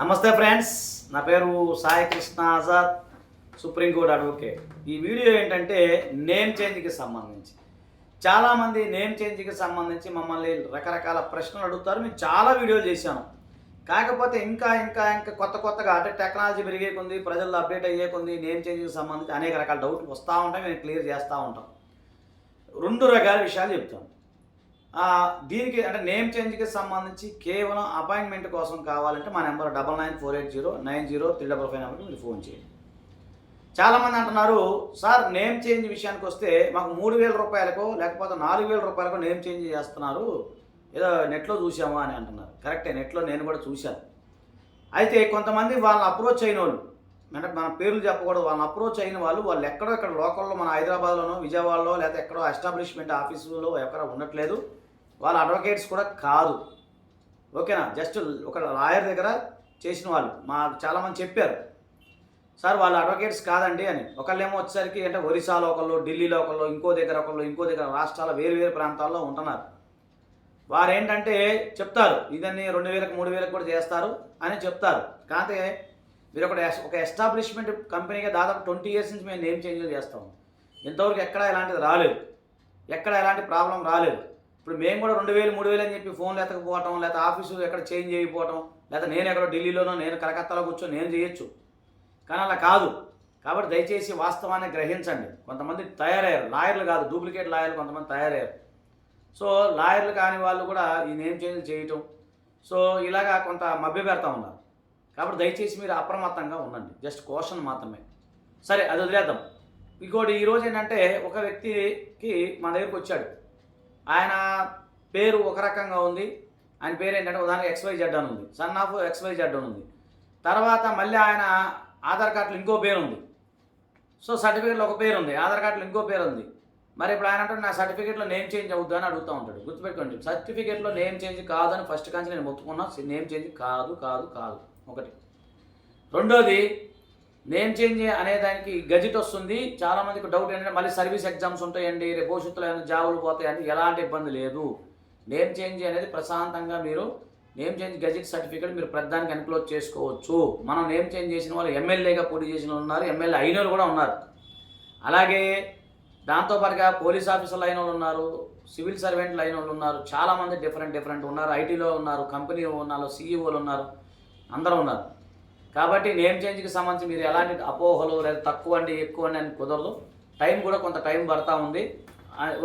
నమస్తే ఫ్రెండ్స్, నా పేరు సాయి కృష్ణ ఆజాద్, సుప్రీంకోర్టు అడ్వకేట్. ఈ వీడియో ఏంటంటే నేమ్ చేంజ్కి సంబంధించి చాలామంది నేమ్ చేంజ్కి సంబంధించి మమ్మల్ని రకరకాల ప్రశ్నలు అడుగుతారు. మేము చాలా వీడియోలు చేశాను. కాకపోతే ఇంకా ఇంకా ఇంకా కొత్తగా అంటే టెక్నాలజీ పెరిగే కొంది, ప్రజల్లో అప్డేట్ అయ్యే కొంది నేమ్ చేంజ్కి సంబంధించి అనేక రకాల డౌట్లు వస్తూ ఉంటాయి. మేము క్లియర్ చేస్తూ ఉంటాం. రెండు రకాల విషయాలు చెప్తాను. దీనికి అంటే నేమ్ చేంజ్కి సంబంధించి కేవలం అపాయింట్మెంట్ కోసం కావాలంటే మా నెంబర్ 9948090355 నెంబర్కి మీరు ఫోన్ చేయండి. చాలామంది అంటున్నారు, సార్ నేమ్ చేంజ్ విషయానికి వస్తే మాకు 3000 రూపాయలకో లేకపోతే 4000 రూపాయలకో నేమ్ చేంజ్ చేస్తున్నారు, ఏదో నెట్లో చూసామా అని అంటున్నారు. కరెక్టే, నెట్లో నేను కూడా చూశాను. అయితే కొంతమంది వాళ్ళని అప్రోచ్ అయిన వాళ్ళు, అంటే మన పేర్లు చెప్పకూడదు, వాళ్ళని అప్రోచ్ అయిన వాళ్ళు ఎక్కడో ఇక్కడ లోకల్లో మన హైదరాబాద్లోనో విజయవాడలో లేకపోతే ఎక్కడో ఎస్టాబ్లిష్మెంట్ ఆఫీసులో ఎక్కడ ఉండట్లేదు. వాళ్ళ అడ్వకేట్స్ కూడా కాదు, ఓకేనా. జస్ట్ ఒక లాయర్ దగ్గర చేసిన వాళ్ళు మాకు చాలామంది చెప్పారు, సార్ వాళ్ళ అడ్వకేట్స్ కాదండి అని. ఒకళ్ళేమో వచ్చేసరికి అంటే ఒరిస్సాలో ఒకళ్ళు, ఢిల్లీలో ఒకళ్ళు, ఇంకో దగ్గర రాష్ట్రాల వేరు ప్రాంతాల్లో ఉంటున్నారు. వారు ఏంటంటే చెప్తారు, ఇదన్నీ 2000కి 3000కి కూడా చేస్తారు అని చెప్తారు. కాకపోతే మీరు ఒక ఎస్టాబ్లిష్మెంట్ కంపెనీగా దాదాపు 20 years నుంచి మేము నేమ్ చేంజ్ చేస్తాము. ఇంతవరకు ఎక్కడ ఎలాంటిది రాలేదు, ఎక్కడ ఎలాంటి ప్రాబ్లం రాలేదు. ఇప్పుడు మేము కూడా 2000 3000 అని చెప్పి ఫోన్లు ఎత్తకపోవటం, లేకపోతే ఆఫీసు ఎక్కడ చేంజ్ చేయకపోవటం, లేకపోతే నేను ఎక్కడో ఢిల్లీలోనో నేను కలకత్తాలో కూర్చొని నేను చేయొచ్చు, కానీ అలా కాదు. కాబట్టి దయచేసి వాస్తవాన్ని గ్రహించండి. కొంతమంది తయారయ్యారు, లాయర్లు కాదు, డూప్లికేట్ లాయర్లు కొంతమంది తయారయ్యారు. సో లాయర్లు కాని వాళ్ళు కూడా ఈ నేమ్ చేంజ్ చేయటం, సో ఇలాగా కొంత మభ్యపెడతా ఉన్నారు. కాబట్టి దయచేసి మీరు అప్రమత్తంగా ఉండండి. జస్ట్ క్వశ్చన్ మాత్రమే. సరే, అది వదిలేద్దాం. ఇంకోటి ఈరోజు ఏంటంటే ఒక వ్యక్తికి మన దగ్గరికి వచ్చాడు. ఆయన పేరు ఒక రకంగా ఉంది. ఆయన పేరు ఏంటంటే ఉదాహరణకి XYZ అని ఉంది, సన్ ఆఫ్ XYZ అని ఉంది. తర్వాత మళ్ళీ ఆయన ఆధార్ కార్డులో ఇంకో పేరు ఉంది. సో సర్టిఫికేట్లో ఒక పేరు ఉంది, ఆధార్ కార్డులో ఇంకో పేరు ఉంది. మరి ఇప్పుడు ఆయన అంటే నా సర్టిఫికేట్లో నేమ్ చేంజ్ అవుద్దా అని అడుగుతూ ఉంటాడు. గుర్తుపెట్టుకోండి, సర్టిఫికేట్లో నేమ్ చేంజ్ కాదని ఫస్ట్ కాంచి నేను మొత్తుకున్నా. నేమ్ చేంజ్ కాదు ఒకటి. రెండోది, నేమ్ చేంజ్ అనేదానికి గజెట్ వస్తుంది. చాలామందికి డౌట్ ఏంటంటే మళ్ళీ సర్వీస్ ఎగ్జామ్స్ ఉంటాయండి, రేపు భవిష్యత్తులో ఏమైనా జాబులు పోతాయండి. ఎలాంటి ఇబ్బంది లేదు. నేమ్ చేంజ్ అనేది ప్రశాంతంగా మీరు నేమ్ చేంజ్ గజెట్ సర్టిఫికేట్ మీరు ప్రధానికి ఎన్క్లోజ్ చేసుకోవచ్చు. మనం నేమ్ చేంజ్ చేసిన వాళ్ళు ఎమ్మెల్యేగా పోటీ చేసిన వాళ్ళు ఉన్నారు, ఎమ్మెల్యే అయిన వాళ్ళు కూడా ఉన్నారు. అలాగే దాంతోపాటుగా పోలీస్ ఆఫీసర్లు అయిన వాళ్ళు ఉన్నారు, సివిల్ సర్వెంట్లు అయిన వాళ్ళు ఉన్నారు, చాలామంది డిఫరెంట్ ఉన్నారు, ఐటీలో ఉన్నారు, కంపెనీ ఉన్నారు, సీఈఓలు ఉన్నారు, అందరూ ఉన్నారు. కాబట్టి నేమ్ చేంజ్కి సంబంధించి మీరు ఎలాంటి అపోహలు లేదా తక్కువ అండి ఎక్కువ అండి అని కుదరదు. టైం కూడా కొంత టైం పడతా ఉంది,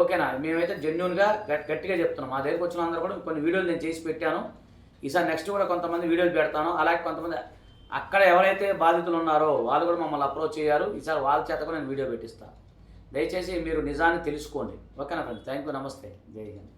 ఓకేనా. మేమైతే జెన్యూన్గా గట్టిగా చెప్తున్నాం. మా దగ్గరికి వచ్చిన అందరూ కూడా కొన్ని వీడియోలు నేను చేసి పెట్టాను. ఈసారి నెక్స్ట్ కూడా కొంతమంది వీడియోలు పెడతాను. అలాగే కొంతమంది అక్కడ ఎవరైతే బాధితులు ఉన్నారో వాళ్ళు కూడా మమ్మల్ని అప్రోచ్ అయ్యారు. ఈసారి వాళ్ళ చేత కూడా నేను వీడియో పెట్టిస్తాను. దయచేసి మీరు నిజాన్ని తెలుసుకోండి, ఓకేనా ఫ్రెండ్స్. థ్యాంక్ యూ, నమస్తే, జై హింద్.